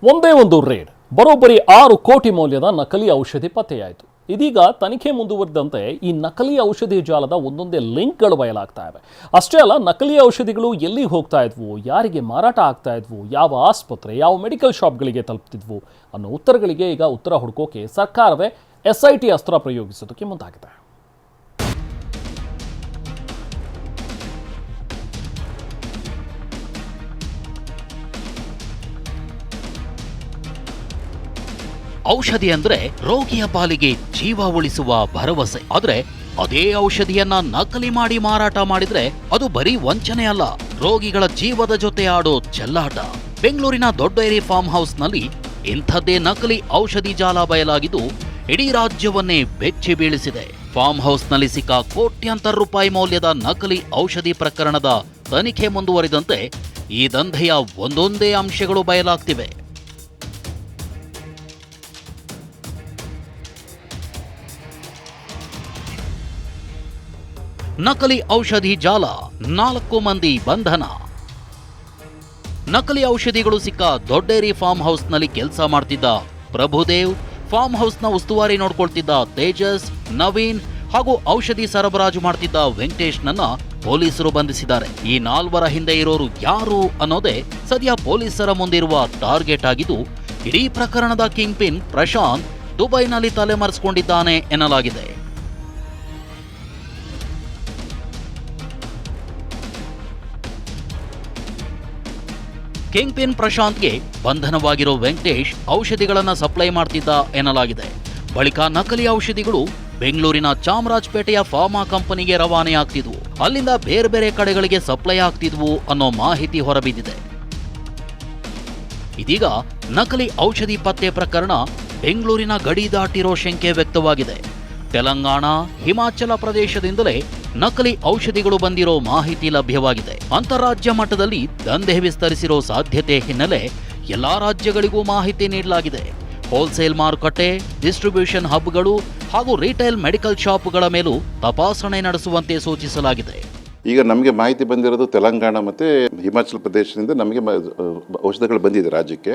ಒಂದೇ ಒಂದು ರೇಡ್ ಬರೋಬ್ಬರಿ 6 ಕೋಟಿ ಮೌಲ್ಯದ ನಕಲಿ ಔಷಧಿ ಪತ್ತೆಯಾಯಿತು. ಇದೀಗ ತನಿಖೆ ಮುಂದುವರೆದಂತೆ ಈ ನಕಲಿ ಔಷಧಿ ಜಾಲದ ಒಂದೊಂದೇ ಲಿಂಕ್ಗಳು ಬಯಲಾಗ್ತಾ ಇವೆ. ಅಷ್ಟೇ ಅಲ್ಲ, ನಕಲಿ ಔಷಧಿಗಳು ಎಲ್ಲಿಗೆ ಹೋಗ್ತಾ ಇದ್ವು, ಯಾರಿಗೆ ಮಾರಾಟ ಆಗ್ತಾ ಇದ್ವು, ಯಾವ ಆಸ್ಪತ್ರೆ, ಯಾವ ಮೆಡಿಕಲ್ ಶಾಪ್ಗಳಿಗೆ ತಲುಪ್ತಿದ್ವು ಅನ್ನೋ ಉತ್ತರಗಳಿಗೆ ಈಗ ಉತ್ತರ ಹುಡುಕೋಕೆ ಸರ್ಕಾರವೇ SIT ಅಸ್ತ್ರ ಪ್ರಯೋಗಿಸೋದಕ್ಕೆ ಮುಂದಾಗಿದೆ. ಔಷಧಿ ಅಂದ್ರೆ ರೋಗಿಯ ಪಾಲಿಗೆ ಜೀವ ಉಳಿಸುವ ಭರವಸೆ. ಆದ್ರೆ ಅದೇ ಔಷಧಿಯನ್ನ ನಕಲಿ ಮಾಡಿ ಮಾರಾಟ ಮಾಡಿದ್ರೆ ಅದು ಬರೀ ವಂಚನೆ ಅಲ್ಲ, ರೋಗಿಗಳ ಜೀವದ ಜೊತೆ ಆಡೋ ಚೆಲ್ಲಾಟ. ಬೆಂಗಳೂರಿನ ದೊಡ್ಡ ಡೈರಿ ಫಾರ್ಮ್ ಹೌಸ್ ನಲ್ಲಿ ಇಂಥದ್ದೇ ನಕಲಿ ಔಷಧಿ ಜಾಲ ಬಯಲಾಗಿದ್ದು ಇಡೀ ರಾಜ್ಯವನ್ನೇ ಬೆಚ್ಚಿ ಬೀಳಿಸಿದೆ. ಫಾರ್ಮ್ ಹೌಸ್ ನಲ್ಲಿ ಸಿಕ್ಕ ಕೋಟ್ಯಾಂತರ ರೂಪಾಯಿ ಮೌಲ್ಯದ ನಕಲಿ ಔಷಧಿ ಪ್ರಕರಣದ ತನಿಖೆ ಮುಂದುವರಿದಂತೆ ಈ ದಂಧೆಯ ಒಂದೊಂದೇ ಅಂಶಗಳು ಬಯಲಾಗ್ತಿವೆ. ನಕಲಿ ಔಷಧಿ ಜಾಲ, 4 ಮಂದಿ ಬಂಧನ. ನಕಲಿ ಔಷಧಿಗಳು ಸಿಕ್ಕ ದೊಡ್ಡ ಡೈರಿ ಫಾರ್ಮ್ ಹೌಸ್ನಲ್ಲಿ ಕೆಲಸ ಮಾಡ್ತಿದ್ದ ಪ್ರಭುದೇವ್, ಫಾರ್ಮ್ ಹೌಸ್ನ ಉಸ್ತುವಾರಿ ನೋಡ್ಕೊಳ್ತಿದ್ದ ತೇಜಸ್, ನವೀನ್ ಹಾಗೂ ಔಷಧಿ ಸರಬರಾಜು ಮಾಡ್ತಿದ್ದ ವೆಂಕಟೇಶ್ನನ್ನ ಪೊಲೀಸರು ಬಂಧಿಸಿದ್ದಾರೆ. ಈ 4 ಹಿಂದೆ ಇರೋರು ಯಾರು ಅನ್ನೋದೇ ಸದ್ಯ ಪೊಲೀಸರ ಮುಂದಿರುವ ಟಾರ್ಗೆಟ್ ಆಗಿದ್ದು, ಇಡೀ ಪ್ರಕರಣದ ಕಿಂಗ್ ಪಿನ್ ಪ್ರಶಾಂತ್ ದುಬೈನಲ್ಲಿ ತಲೆಮರೆಸಿಕೊಂಡಿದ್ದಾನೆ ಎನ್ನಲಾಗಿದೆ. ಕಿಂಗ್ ಪಿನ್ ಪ್ರಶಾಂತ್ಗೆ ಬಂಧನವಾಗಿರೋ ವೆಂಕಟೇಶ್ ಔಷಧಿಗಳನ್ನ ಸಪ್ಲೈ ಮಾಡ್ತಿದ್ದ ಎನ್ನಲಾಗಿದೆ. ಬಳಿಕ ನಕಲಿ ಔಷಧಿಗಳು ಬೆಂಗಳೂರಿನ ಚಾಮರಾಜಪೇಟೆಯ ಫಾರ್ಮಾ ಕಂಪನಿಗೆ ರವಾನೆ ಆಗ್ತಿದ್ವು, ಅಲ್ಲಿಂದ ಬೇರೆ ಬೇರೆ ಕಡೆಗಳಿಗೆ ಸಪ್ಲೈ ಆಗ್ತಿದ್ವು ಅನ್ನೋ ಮಾಹಿತಿ ಹೊರಬಿದ್ದಿದೆ. ಇದೀಗ ನಕಲಿ ಔಷಧಿ ಪತ್ತೆ ಪ್ರಕರಣ ಬೆಂಗಳೂರಿನ ಗಡಿ ದಾಟಿರೋ ಶಂಕೆ ವ್ಯಕ್ತವಾಗಿದೆ. ತೆಲಂಗಾಣ, ಹಿಮಾಚಲ ಪ್ರದೇಶದಿಂದಲೇ ನಕಲಿ ಔಷಧಿಗಳು ಬಂದಿರೋ ಮಾಹಿತಿ ಲಭ್ಯವಾಗಿದೆ. ಅಂತಾರಾಜ್ಯ ಮಟ್ಟದಲ್ಲಿ ದಂಧೆ ವಿಸ್ತರಿಸಿರೋ ಸಾಧ್ಯತೆ ಹಿನ್ನೆಲೆ ಎಲ್ಲಾ ರಾಜ್ಯಗಳಿಗೂ ಮಾಹಿತಿ ನೀಡಲಾಗಿದೆ. ಹೋಲ್ಸೇಲ್ ಮಾರುಕಟ್ಟೆ, ಡಿಸ್ಟ್ರಿಬ್ಯೂಷನ್ ಹಬ್ಗಳು ಹಾಗೂ ರಿಟೇಲ್ ಮೆಡಿಕಲ್ ಶಾಪ್ಗಳ ಮೇಲೂ ತಪಾಸಣೆ ನಡೆಸುವಂತೆ ಸೂಚಿಸಲಾಗಿದೆ. ಈಗ ನಮಗೆ ಮಾಹಿತಿ ಬಂದಿರೋದು ತೆಲಂಗಾಣ ಮತ್ತು ಹಿಮಾಚಲ ಪ್ರದೇಶದಿಂದ ನಮಗೆ ಔಷಧಗಳು ಬಂದಿದೆ ರಾಜ್ಯಕ್ಕೆ.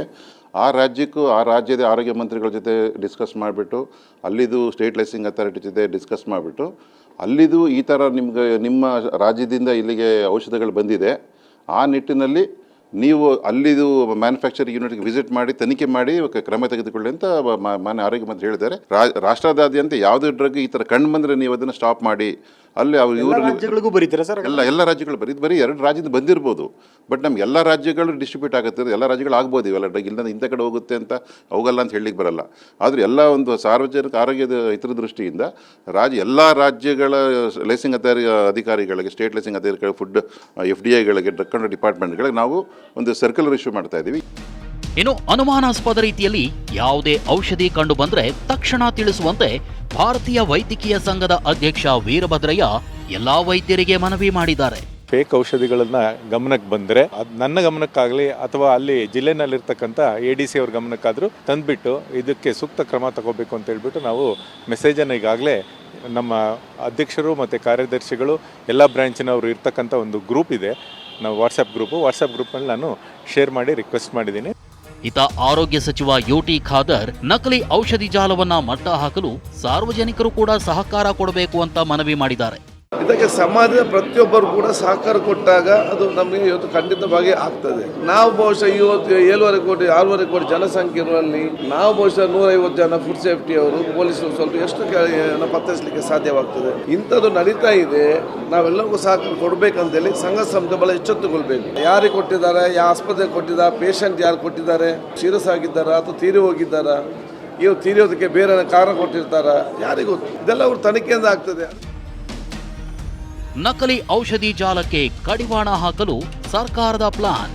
ಆ ರಾಜ್ಯಕ್ಕೂ ಆ ರಾಜ್ಯದ ಆರೋಗ್ಯ ಮಂತ್ರಿಗಳ ಜೊತೆ ಡಿಸ್ಕಸ್ ಮಾಡಿಬಿಟ್ಟು, ಅಲ್ಲಿದು ಸ್ಟೇಟ್ ಲೈಸೆನ್ಸಿಂಗ್ ಅಥಾರಿಟಿ ಜೊತೆ ಡಿಸ್ಕಸ್ ಮಾಡಿಬಿಟ್ಟು, ಅಲ್ಲಿದು ಈ ಥರ ನಿಮ್ಮ ರಾಜ್ಯದಿಂದ ಇಲ್ಲಿಗೆ ಔಷಧಗಳು ಬಂದಿದೆ, ಆ ನಿಟ್ಟಿನಲ್ಲಿ ನೀವು ಅಲ್ಲಿದು ಮ್ಯಾನುಫ್ಯಾಕ್ಚರಿಂಗ್ ಯೂನಿಟ್ಗೆ ವಿಸಿಟ್ ಮಾಡಿ ತನಿಖೆ ಮಾಡಿ ಕ್ರಮ ತೆಗೆದುಕೊಳ್ಳಿ ಅಂತ ಮಾನ್ಯ ಆರೋಗ್ಯ ಮಂತ್ರಿ ಹೇಳಿದ್ದಾರೆ. ರಾಷ್ಟ್ರದಾದ್ಯಂತ ಯಾವುದೇ ಡ್ರಗ್ ಈ ಥರ ಕಂಡು ಬಂದರೆ ನೀವು ಅದನ್ನು ಸ್ಟಾಪ್ ಮಾಡಿ. ಅಲ್ಲಿ ರಾಜ್ಯಗಳಿಗೂ ಬರೀತಾರೆ ಸರ್? ಎಲ್ಲ ರಾಜ್ಯಗಳು ಬರೀ 2 ರಾಜ್ಯದ ಬಂದಿರ್ಬೋದು, ಬಟ್ ನಮ್ಗೆ ಎಲ್ಲ ರಾಜ್ಯಗಳು ಡಿಸ್ಟ್ರಿಬ್ಯೂಟ್ ಆಗುತ್ತೆ, ಎಲ್ಲ ರಾಜ್ಯಗಳು ಆಗ್ಬೋದು ಇವೆಲ್ಲ ಡ್ರಗ್. ಇಲ್ಲ ಇಂಥ ಕಡೆ ಹೋಗುತ್ತೆ ಅಂತ ಹೋಗಲ್ಲ ಅಂತ ಹೇಳಲಿಕ್ಕೆ ಬರಲ್ಲ. ಆದರೆ ಎಲ್ಲ ಒಂದು ಸಾರ್ವಜನಿಕ ಆರೋಗ್ಯದ ಹಿತದೃಷ್ಟಿಯಿಂದ ಎಲ್ಲ ರಾಜ್ಯಗಳ ಲೈಸೆನ್ಸಿಂಗ್ ಅಧಿಕಾರಿಗಳಿಗೆ, ಸ್ಟೇಟ್ ಲೈಸೆನ್ಸಿಂಗ್ ಅಧಿಕಾರಿಗಳು, ಫುಡ್ FDIಗಳಿಗೆ, ಡ್ರಗ್ ಕಂಟ್ರೋಲ್ ಡಿಪಾರ್ಟ್ಮೆಂಟ್ಗಳಿಗೆ ನಾವು ಒಂದು ಸರ್ಕ್ಯುಲರ್ ಇಶ್ಯೂ ಮಾಡ್ತಾ ಇದ್ದೀವಿ. ಇನ್ನು ಅನುಮಾನಾಸ್ಪದ ರೀತಿಯಲ್ಲಿ ಯಾವುದೇ ಔಷಧಿ ಕಂಡು ಬಂದ್ರೆ ತಕ್ಷಣ ತಿಳಿಸುವಂತೆ ಭಾರತೀಯ ವೈದ್ಯಕೀಯ ಸಂಘದ ಅಧ್ಯಕ್ಷ ವೀರಭದ್ರಯ್ಯ ಎಲ್ಲಾ ವೈದ್ಯರಿಗೆ ಮನವಿ ಮಾಡಿದ್ದಾರೆ. ಫೇಕ್ ಔಷಧಿಗಳನ್ನ ಗಮನಕ್ಕೆ ಬಂದರೆ ನನ್ನ ಗಮನಕ್ಕಾಗಲಿ ಅಥವಾ ಅಲ್ಲಿ ಜಿಲ್ಲೆನಲ್ಲಿರ್ತಕ್ಕಂಥ ADC ಅವ್ರ ಗಮನಕ್ಕಾದರೂ ತಂದುಬಿಟ್ಟು ಇದಕ್ಕೆ ಸೂಕ್ತ ಕ್ರಮ ತಗೋಬೇಕು ಅಂತ ಹೇಳ್ಬಿಟ್ಟು ನಾವು ಮೆಸೇಜನ್ನು ಈಗಾಗಲೇ ನಮ್ಮ ಅಧ್ಯಕ್ಷರು ಮತ್ತು ಕಾರ್ಯದರ್ಶಿಗಳು ಎಲ್ಲ ಬ್ರಾಂಚಿನವರು ಇರ್ತಕ್ಕಂಥ ಒಂದು ಗ್ರೂಪ್ ಇದೆ, ನಾವು ವಾಟ್ಸಪ್ ಗ್ರೂಪ್ನಲ್ಲಿ ನಾನು ಶೇರ್ ಮಾಡಿ ರಿಕ್ವೆಸ್ಟ್ ಮಾಡಿದ್ದೀನಿ. ಇತ ಆರೋಗ್ಯ ಸಚಿವ UT ಖಾದರ್ ನಕಲಿ ಔಷಧಿ ಜಾಲವನ್ನ ಮಟ್ಟ ಹಾಕಲು ಸಾರ್ವಜನಿಕರು ಕೂಡ ಸಹಕಾರ ಕೊಡಬೇಕು ಅಂತ ಮನವಿ ಮಾಡಿದ್ದಾರೆ. ಇದಕ್ಕೆ ಸಮಾಜದ ಪ್ರತಿಯೊಬ್ಬರು ಕೂಡ ಸಹಕಾರ ಕೊಟ್ಟಾಗ ಅದು ನಮಗೆ ಇವತ್ತು ಖಂಡಿತವಾಗಿ ಆಗ್ತದೆ. ನಾವು ಬಹುಶಃ ಇವತ್ತು 6.5 ಕೋಟಿ ಜನಸಂಖ್ಯೆ ಇರುವಲ್ಲಿ ನಾವು ಬಹುಶಃ 150 ಜನ ಫುಡ್ ಸೇಫ್ಟಿ ಅವರು, ಪೊಲೀಸರು ಸ್ವಲ್ಪ ಎಷ್ಟು ಪತ್ತೆಸಲಿಕ್ಕೆ ಸಾಧ್ಯವಾಗ್ತದೆ. ಇಂಥದ್ದು ನಡೀತಾ ಇದೆ. ನಾವೆಲ್ಲರಿಗೂ ಸಹಕಾರ ಕೊಡಬೇಕಂತೇಳಿ ಸಂಘ ಸಂಸ್ಥೆ ಬಹಳ ಎಚ್ಚೆತ್ತುಕೊಳ್ಬೇಕು. ಯಾರಿಗೆ ಕೊಟ್ಟಿದ್ದಾರೆ, ಯಾವ ಆಸ್ಪತ್ರೆಗೆ ಕೊಟ್ಟಿದ್ದಾರೆ, ಪೇಷಂಟ್ ಯಾರು ಕೊಟ್ಟಿದ್ದಾರೆ, ಸೀರಿಯಸ್ ಆಗಿದ್ದಾರಾ ಅಥವಾ ತೀರಿ ಹೋಗಿದ್ದಾರಾ, ಇವು ತೀರಿಯೋದಕ್ಕೆ ಬೇರೆ ಕಾರಣ ಕೊಟ್ಟಿರ್ತಾರ, ಯಾರಿಗೂ ಇದೆಲ್ಲ ಅವ್ರ ತನಿಖೆಯಿಂದ ಆಗ್ತದೆ. ನಕಲಿ ಔಷಧಿ ಜಾಲಕ್ಕೆ ಕಡಿವಾಣ ಹಾಕಲು ಸರ್ಕಾರದ ಪ್ಲಾನ್.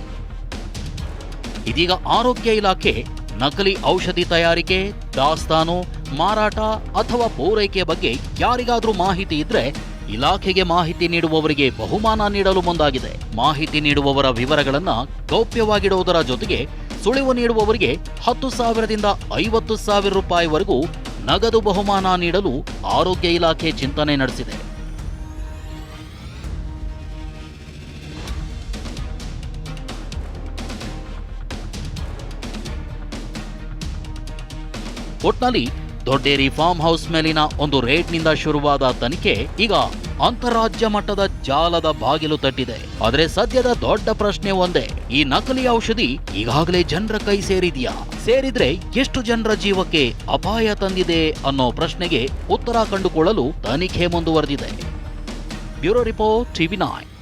ಇದೀಗ ಆರೋಗ್ಯ ಇಲಾಖೆ ನಕಲಿ ಔಷಧಿ ತಯಾರಿಕೆ, ದಾಸ್ತಾನು, ಮಾರಾಟ ಅಥವಾ ಪೂರೈಕೆ ಬಗ್ಗೆ ಯಾರಿಗಾದ್ರೂ ಮಾಹಿತಿ ಇದ್ರೆ ಇಲಾಖೆಗೆ ಮಾಹಿತಿ ನೀಡುವವರಿಗೆ ಬಹುಮಾನ ನೀಡಲು ಮುಂದಾಗಿದೆ. ಮಾಹಿತಿ ನೀಡುವವರ ವಿವರಗಳನ್ನ ಗೌಪ್ಯವಾಗಿಡುವುದರ ಜೊತೆಗೆ ಸುಳಿವು ನೀಡುವವರಿಗೆ 10,000ದಿಂದ 50,000 ರೂಪಾಯಿವರೆಗೂ ನಗದು ಬಹುಮಾನ ನೀಡಲು ಆರೋಗ್ಯ ಇಲಾಖೆ ಚಿಂತನೆ ನಡೆಸಿದೆ. ಒಟ್ನಲ್ಲಿ ದೊಡ್ಡೇರಿ ಫಾರ್ಮ್ ಹೌಸ್ ಮೇಲಿನ ಒಂದು ರೇಡ್ನಿಂದ ಶುರುವಾದ ತನಿಖೆ ಈಗ ಅಂತಾರಾಜ್ಯ ಮಟ್ಟದ ಜಾಲದ ಬಾಗಿಲು ತಟ್ಟಿದೆ. ಆದರೆ ಸದ್ಯದ ದೊಡ್ಡ ಪ್ರಶ್ನೆ ಒಂದೇ, ಈ ನಕಲಿ ಔಷಧಿ ಈಗಾಗಲೇ ಜನರ ಕೈ ಸೇರಿದ್ರೆ ಎಷ್ಟು ಜನರ ಜೀವಕ್ಕೆ ಅಪಾಯ ತಂದಿದೆ ಅನ್ನೋ ಪ್ರಶ್ನೆಗೆ ಉತ್ತರ ಕಂಡುಕೊಳ್ಳಲು ತನಿಖೆ ಮುಂದುವರೆದಿದೆ. Bureau report, TV9.